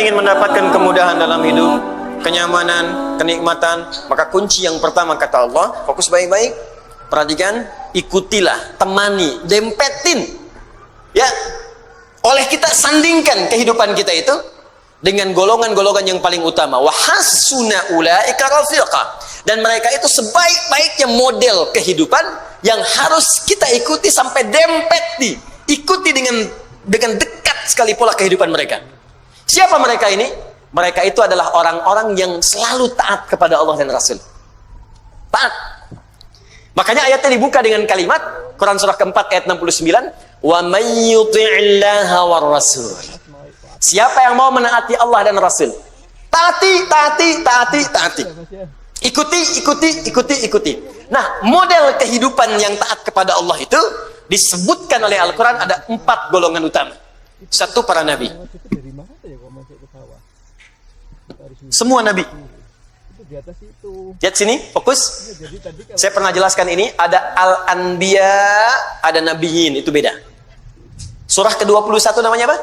ingin mendapatkan kemudahan dalam hidup, kenyamanan, kenikmatan, maka kunci yang pertama kata Allah, fokus baik-baik, perhatikan, ikutilah, temani, dempetin. Ya, oleh kita sandingkan kehidupan kita itu dengan golongan-golongan yang paling utama. Wa hasuna ulaika rafiqa. Dan mereka itu sebaik-baiknya model kehidupan yang harus kita ikuti sampai dempet ikuti dengan dekat sekali pola kehidupan mereka. Siapa mereka ini? Mereka itu adalah orang-orang yang selalu taat kepada Allah dan Rasul. Taat. Makanya ayatnya dibuka dengan kalimat Quran surah keempat ayat 69, wa may yuti'illaha war rasul. Siapa yang mau menaati Allah dan Rasul, taati. Ikuti. Nah, model kehidupan yang taat kepada Allah itu disebutkan oleh Al-Quran ada 4 golongan utama. Satu, para nabi. Semua nabi. Lihat sini, fokus. Saya pernah jelaskan ini, ada al-anbiya, ada nabiyin, itu beda. Surah ke-21 namanya apa?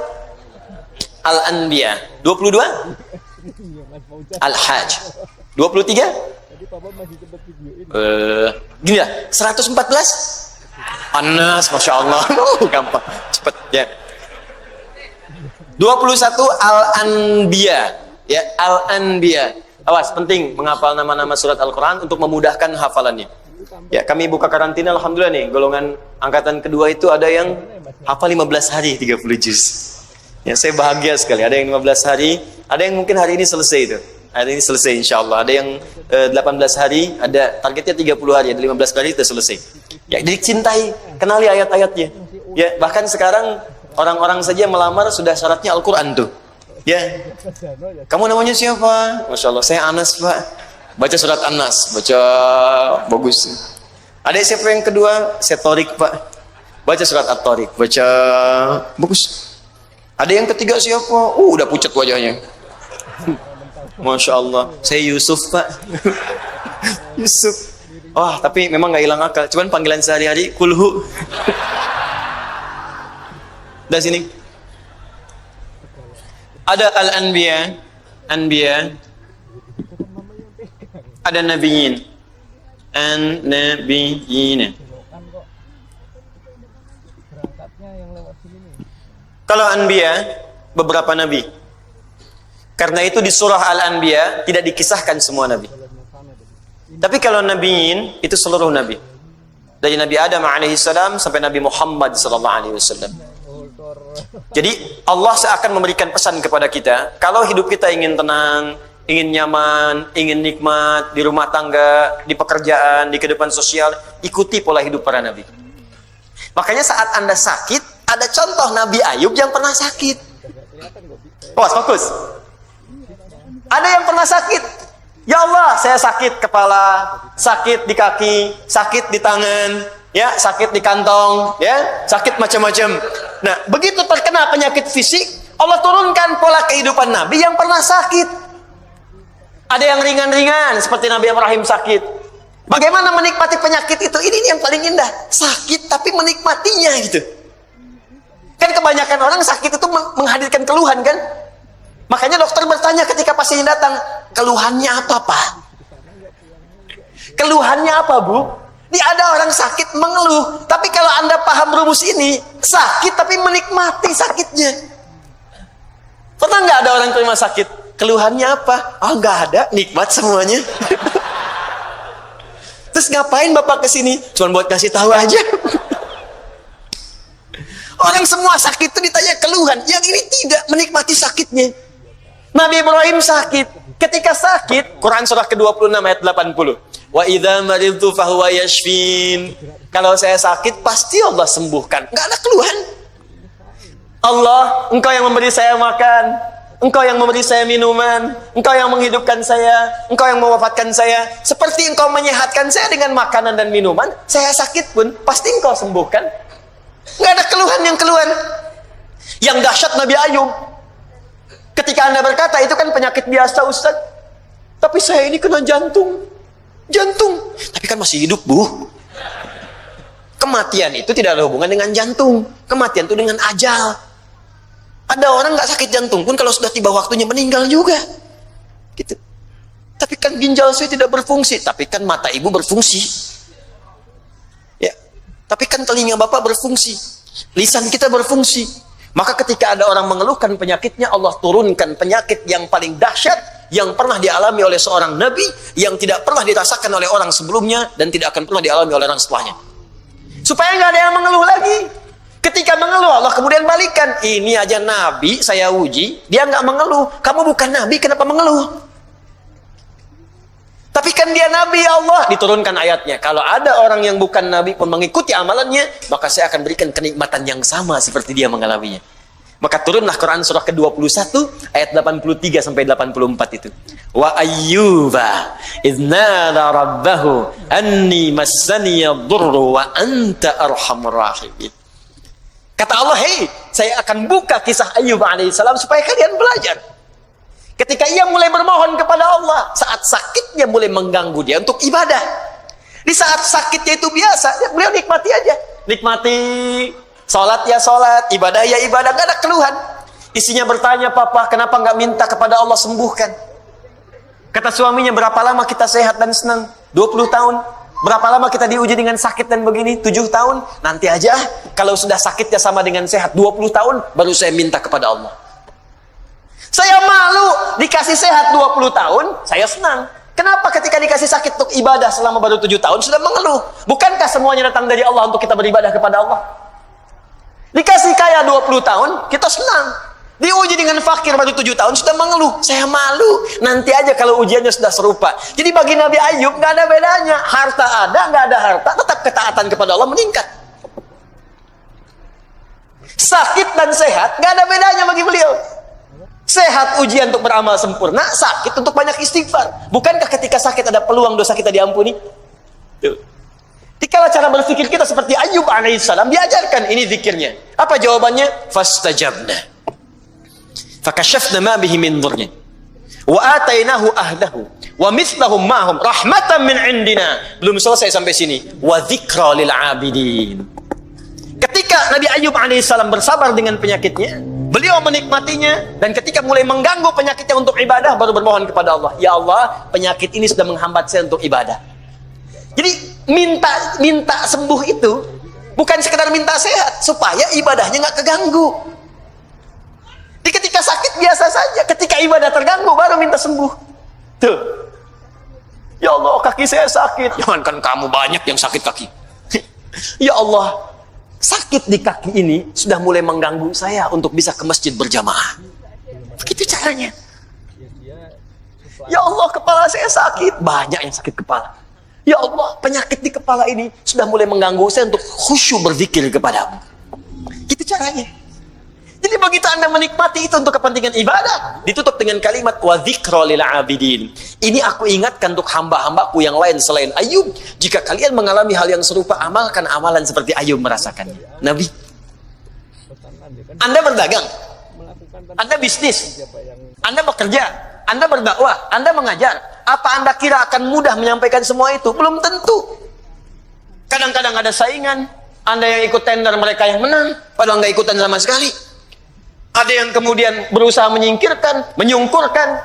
Al-anbiya. 22? Al-hajj. 23? Gini lah, 114? Anas, Masya Allah. Gampang, cepet ya. 21 Al-Anbiya. Ya, Al-Anbiya. Awas, penting menghafal nama-nama surat Al-Quran untuk memudahkan hafalannya. Ya, kami buka karantina, alhamdulillah nih, golongan angkatan kedua itu ada yang hafal 15 hari 30 juz. Ya, saya bahagia sekali. Ada yang 15 hari, ada yang mungkin hari ini selesai itu. Hari ini selesai insya Allah. Ada yang 18 hari, ada targetnya 30 hari, ada 15 hari sudah selesai. Ya, dicintai, kenali ayat-ayatnya. Ya, bahkan sekarang orang-orang saja melamar sudah syaratnya Al-Quran tuh. Ya, kamu namanya siapa? Masya Allah, saya Anas Pak. Baca surat Anas, baca bagus. Ada siapa yang kedua? Saya Torik Pak. Baca surat At-Torik, baca bagus. Ada yang ketiga siapa? Udah pucat wajahnya. Masya Allah, saya Yusuf Pak. Yusuf. Wah, tapi memang nggak hilang akal. Cuman panggilan sehari-hari kulhu. Dari sini. Ada al-anbiya, anbiya. Ada nabiyin, an-nabiyin. Kalau anbiya, beberapa nabi. Karena itu di surah Al-Anbiya tidak dikisahkan semua nabi. Tapi kalau nabiyin, itu seluruh nabi. Dari Nabi Adam alaihissalam sampai Nabi Muhammad sallallahu alaihi wasallam. Jadi Allah akan memberikan pesan kepada kita, kalau hidup kita ingin tenang, ingin nyaman, ingin nikmat di rumah tangga, di pekerjaan, di kehidupan sosial, ikuti pola hidup para nabi. Makanya saat Anda sakit, ada contoh Nabi Ayub yang pernah sakit. Fokus. Ada yang pernah sakit. Ya Allah, saya sakit kepala, sakit di kaki, sakit di tangan, ya, sakit di kantong, ya, sakit macam-macam. Nah, begitu terkena penyakit fisik, Allah turunkan pola kehidupan Nabi yang pernah sakit. Ada yang ringan-ringan seperti Nabi Ibrahim sakit. Bagaimana menikmati penyakit itu? Ini yang paling indah. Sakit tapi menikmatinya gitu. Kan kebanyakan orang sakit itu menghadirkan keluhan kan? Makanya dokter bertanya ketika pasien datang, keluhannya apa Pak? Keluhannya apa Bu? Ini ada orang sakit mengeluh, tapi kalau Anda paham rumus ini, sakit tapi menikmati sakitnya. Pernah nggak ada orang terima sakit? Keluhannya apa? Oh nggak ada, nikmat semuanya. Terus ngapain Bapak kesini? Cuma buat kasih tahu aja. Orang semua sakit itu ditanya keluhan, yang ini tidak menikmati sakitnya. Nabi Ibrahim sakit. Ketika sakit, Quran surah ke-26 ayat 80. Wa idza maridtu fahuwa yashfin. Kalau saya sakit pasti Allah sembuhkan. Enggak ada keluhan. Allah, Engkau yang memberi saya makan, Engkau yang memberi saya minuman, Engkau yang menghidupkan saya, Engkau yang mewafatkan saya. Seperti Engkau menyehatkan saya dengan makanan dan minuman, saya sakit pun pasti Engkau sembuhkan. Enggak ada keluhan yang keluhan. Yang dahsyat Nabi Ayub. Ketika Anda berkata itu kan penyakit biasa Ustaz, tapi saya ini kena jantung. Tapi kan masih hidup Bu. Kematian itu tidak ada hubungan dengan jantung. Kematian itu dengan ajal. Ada orang nggak sakit jantung pun kalau sudah tiba waktunya meninggal juga. Gitu. Tapi kan ginjal saya tidak berfungsi, tapi kan mata ibu berfungsi. Ya. Tapi kan telinga bapak berfungsi. Lisan kita berfungsi. Maka ketika ada orang mengeluhkan penyakitnya, Allah turunkan penyakit yang paling dahsyat yang pernah dialami oleh seorang nabi, yang tidak pernah dirasakan oleh orang sebelumnya dan tidak akan pernah dialami oleh orang setelahnya. Supaya nggak ada yang mengeluh lagi. Ketika mengeluh, Allah kemudian balikan. Ini aja nabi saya uji, dia nggak mengeluh. Kamu bukan nabi, kenapa mengeluh? Tapi kan dia nabi, ya Allah. Diturunkan ayatnya. Kalau ada orang yang bukan nabi pun mengikuti amalannya, maka saya akan berikan kenikmatan yang sama seperti dia mengalaminya. Maka turunlah Quran surah ke-21 ayat 83 sampai 84 itu. Wa ayyuba idznada rabbahu anni massani yadurru wa anta arhamur rahimin. Kata Allah, hei, saya akan buka kisah Ayyub alaihissalam supaya kalian belajar. Ketika ia mulai bermohon kepada Allah, saat sakitnya mulai mengganggu dia untuk ibadah. Di saat sakitnya itu biasa, beliau nikmati aja. Nikmati, sholat ya sholat, ibadah ya ibadah, gak ada keluhan. Isinya bertanya, papa kenapa gak minta kepada Allah sembuhkan? Kata suaminya, berapa lama kita sehat dan senang? 20 tahun. Berapa lama kita diuji dengan sakit dan begini? 7 tahun. Nanti aja, kalau sudah sakitnya sama dengan sehat 20 tahun, baru saya minta kepada Allah. Saya malu dikasih sehat 20 tahun, saya senang. Kenapa ketika dikasih sakit untuk ibadah selama baru 7 tahun sudah mengeluh? Bukankah semuanya datang dari Allah untuk kita beribadah kepada Allah? Dikasih kaya 20 tahun, kita senang. Diuji dengan fakir baru 7 tahun sudah mengeluh. Saya malu. Nanti aja kalau ujiannya sudah serupa. Jadi bagi Nabi Ayub nggak ada bedanya. Harta ada, nggak ada harta, tetap ketaatan kepada Allah meningkat. Sakit dan sehat nggak ada bedanya bagi beliau. Sehat ujian untuk beramal sempurna, sakit untuk banyak istighfar. Bukankah ketika sakit ada peluang dosa kita diampuni? Tuh. Dikala cara berpikir kita seperti Ayyub alaihissalam, diajarkan ini zikirnya. Apa jawabannya? Fastajabna. Fakashafna ma bihi min dhurrin wa atainahu ahlahu wa mithlahum ma'hum rahmatan min indina. Belum selesai sampai sini. Wa dzikra lil 'abidin. Ketika Nabi Ayyub alaihissalam bersabar dengan penyakitnya, beliau menikmatinya, dan ketika mulai mengganggu penyakitnya untuk ibadah, baru bermohon kepada Allah, ya Allah, penyakit ini sudah menghambat saya untuk ibadah. Jadi minta sembuh itu bukan sekedar minta sehat, supaya ibadahnya nggak keganggu. Jadi ketika sakit biasa saja, ketika ibadah terganggu baru minta sembuh. Tuh. Ya Allah, kaki saya sakit. Jangankan kamu, banyak yang sakit kaki. Ya Allah, sakit di kaki ini sudah mulai mengganggu saya untuk bisa ke masjid berjamaah. Begitu caranya. Ya Allah, kepala saya sakit. Banyak yang sakit kepala. Ya Allah, penyakit di kepala ini sudah mulai mengganggu saya untuk khusyuk berzikir kepadamu. Gitu caranya. Jadi begitu Anda menikmati itu untuk kepentingan ibadah, ditutup dengan kalimat wa dzikra lil 'abidin. Ini aku ingatkan untuk hamba-hambaku yang lain selain Ayub. Jika kalian mengalami hal yang serupa, amalkan amalan seperti Ayub merasakannya. Nabi, Anda berdagang, Anda bisnis, Anda bekerja, Anda berdakwah, Anda mengajar. Apa Anda kira akan mudah menyampaikan semua itu? Belum tentu. Kadang-kadang ada saingan. Anda yang ikut tender, mereka yang menang, padahal nggak ikutan sama sekali. Ada yang kemudian berusaha menyingkirkan, menyungkurkan.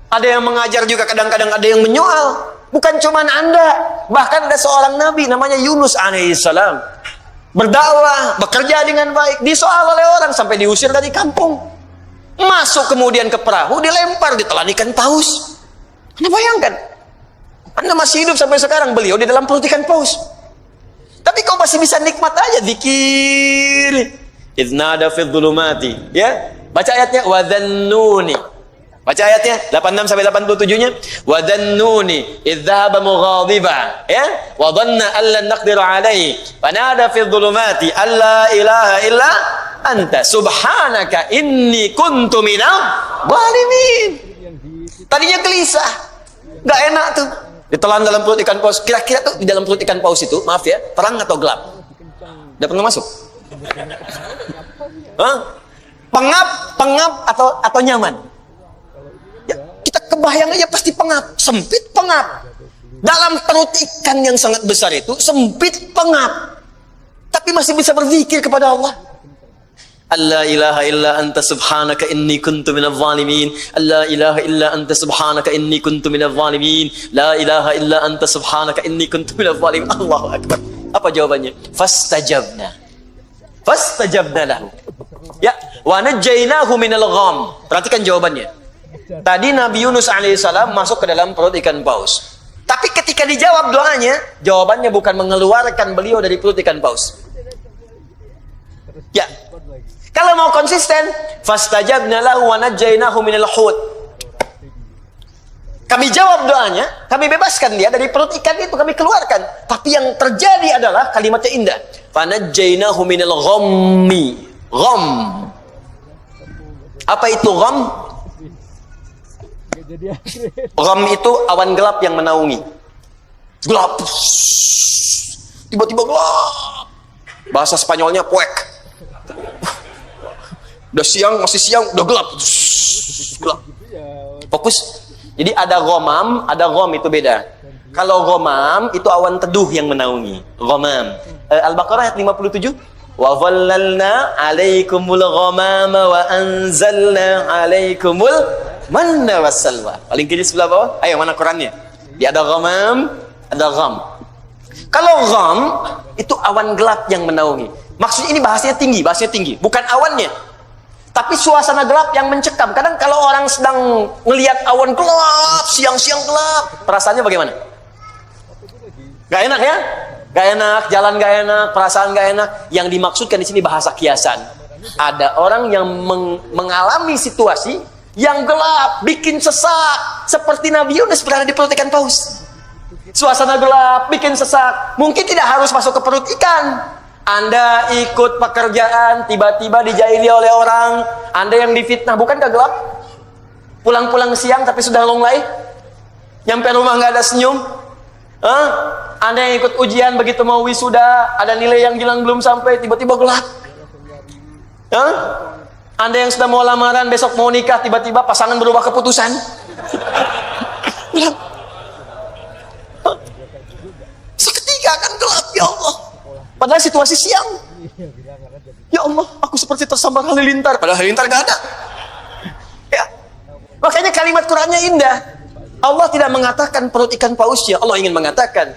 Ada yang mengajar juga, kadang-kadang ada yang menyoal. Bukan cuma Anda, bahkan ada seorang nabi namanya Yunus alaihissalam. Berdakwah, bekerja dengan baik, disoal oleh orang sampai diusir dari kampung. Masuk kemudian ke perahu, dilempar, ditelan ikan paus. Anda bayangkan, Anda masih hidup sampai sekarang, beliau di dalam perut ikan paus. Tapi kau masih bisa nikmat aja, zikir. Idznada fi dhulumati, ya. Baca ayatnya wa dhannuni. Baca ayatnya 86 sampai 87-nya. Wa dhannuni idh dhahaba mughadiba, ya. Wa dhanna an lan naqdir alayhi. Fanada fi dhulumati alla ilaha illa anta subhanaka inni kuntu minadh dhalimin. Tadinya gelisah. Enggak enak tuh. Ditelan dalam perut ikan paus. Kira-kira tuh di dalam perut ikan paus itu, maaf ya, terang atau gelap? Udah pernah masuk? Hah? Pengap atau nyaman? Ya, kita kebayang aja pasti pengap, sempit pengap. Dalam perut ikan yang sangat besar itu sempit pengap, tapi masih bisa berzikir kepada Allah. alla ilaha illa anta subhanaka inni kuntu minadh zalimin, alla ilaha illa anta subhanaka inni kuntu minadh zalimin, la ilaha illa anta subhanaka inni kuntu minadh zalimin. Allahu akbar. Apa jawabannya? Fastajabna lahu. Ya, wa najjaynahu minal gham. Perhatikan jawabannya. Tadi Nabi Yunus alaihissalam masuk ke dalam perut ikan paus. Tapi ketika dijawab doanya, jawabannya bukan mengeluarkan beliau dari perut ikan paus. Ya. Kalau mau konsisten, fastajabna lahu wa najjaynahu minal hut. Kami jawab doanya, kami bebaskan dia dari perut ikan itu, kami keluarkan. Tapi yang terjadi adalah kalimatnya indah. Fanajjaynahu minal ghammi. Gham. Apa itu gham? Gham itu awan gelap yang menaungi. Gelap. Tiba-tiba gelap. Bahasa Spanyolnya puek. Udah siang, masih siang, udah gelap. Gelap. Fokus. Jadi ada ghamam, ada gham, itu beda. Kalau ghamam itu awan teduh yang menaungi. Ghamam. Al-Baqarah ayat 57. Wa dhallalna 'alaikumul ghamama wa anzalna 'alaikumul manna wassalwa. Paling kiri sebelah bawah. Ayo, mana Qurannya? Dia ada ghamam, ada gham. Kalau gham itu awan gelap yang menaungi. Maksudnya ini bahasanya tinggi, bukan awannya. Tapi suasana gelap yang mencekam. Kadang kalau orang sedang melihat awan gelap, siang-siang gelap, perasaannya bagaimana? Gak enak ya? Gak enak, jalan gak enak, perasaan gak enak. Yang dimaksudkan di sini bahasa kiasan. Ada orang yang mengalami situasi yang gelap, bikin sesak, seperti Nabi Yunus berada di perut ikan paus. Suasana gelap, bikin sesak. Mungkin tidak harus masuk ke perut ikan. Anda ikut pekerjaan, tiba-tiba dijaili oleh orang, Anda yang difitnah, bukankah gelap? Pulang-pulang siang tapi sudah longlai, nyampe rumah nggak ada senyum. Anda yang ikut ujian, begitu mau wisuda, ada nilai yang hilang belum sampai, tiba-tiba gelap. Anda yang sudah mau lamaran, besok mau nikah, tiba-tiba pasangan berubah keputusan. Seketika kan gelap, ya Allah. Padahal situasi siang. Ya Allah, aku seperti tersambar halilintar. Padahal halilintar gak ada. Ya. Makanya kalimat Qur'annya indah. Allah tidak mengatakan perut ikan pausnya. Allah ingin mengatakan,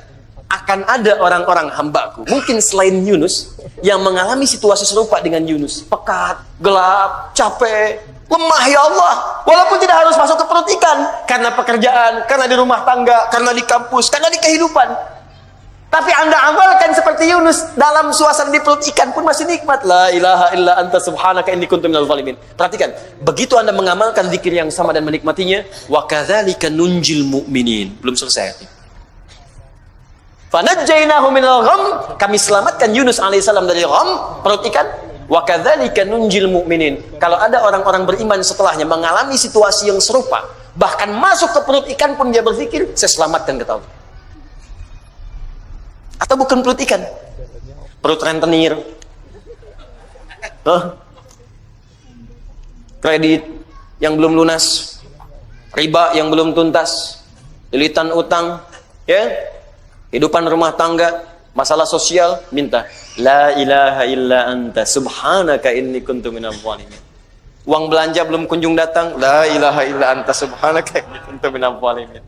akan ada orang-orang hambaku, mungkin selain Yunus, yang mengalami situasi serupa dengan Yunus. Pekat, gelap, capek, lemah, ya Allah. Walaupun tidak harus masuk ke perut ikan. Karena pekerjaan, karena di rumah tangga, karena di kampus, karena di kehidupan. Tapi Anda amalkan seperti Yunus, dalam suasana di perut ikan pun masih nikmat. La ilaha illa anta subhanaka inni kuntu minadh zalimin. Perhatikan, begitu Anda mengamalkan zikir yang sama dan menikmatinya, wa kadzalika nunjil mu'minin. Belum selesai. Fanajjaynahu minal gham, kami selamatkan Yunus alaihissalam dari gham, perut ikan. Wa kadzalika nunjil mu'minin. Kalau ada orang-orang beriman setelahnya mengalami situasi yang serupa, bahkan masuk ke perut ikan pun dia berpikir, saya selamatkan kata Allah. Atau bukan perut ikan, perut rentenir, kredit yang belum lunas, riba yang belum tuntas, lilitan utang, ya, kehidupan rumah tangga, masalah sosial, minta la ilaha illa anta subhanaka inni kuntu minadh zalimin. Uang belanja belum kunjung datang, la ilaha illa anta subhanaka inni kuntu minadh zalimin.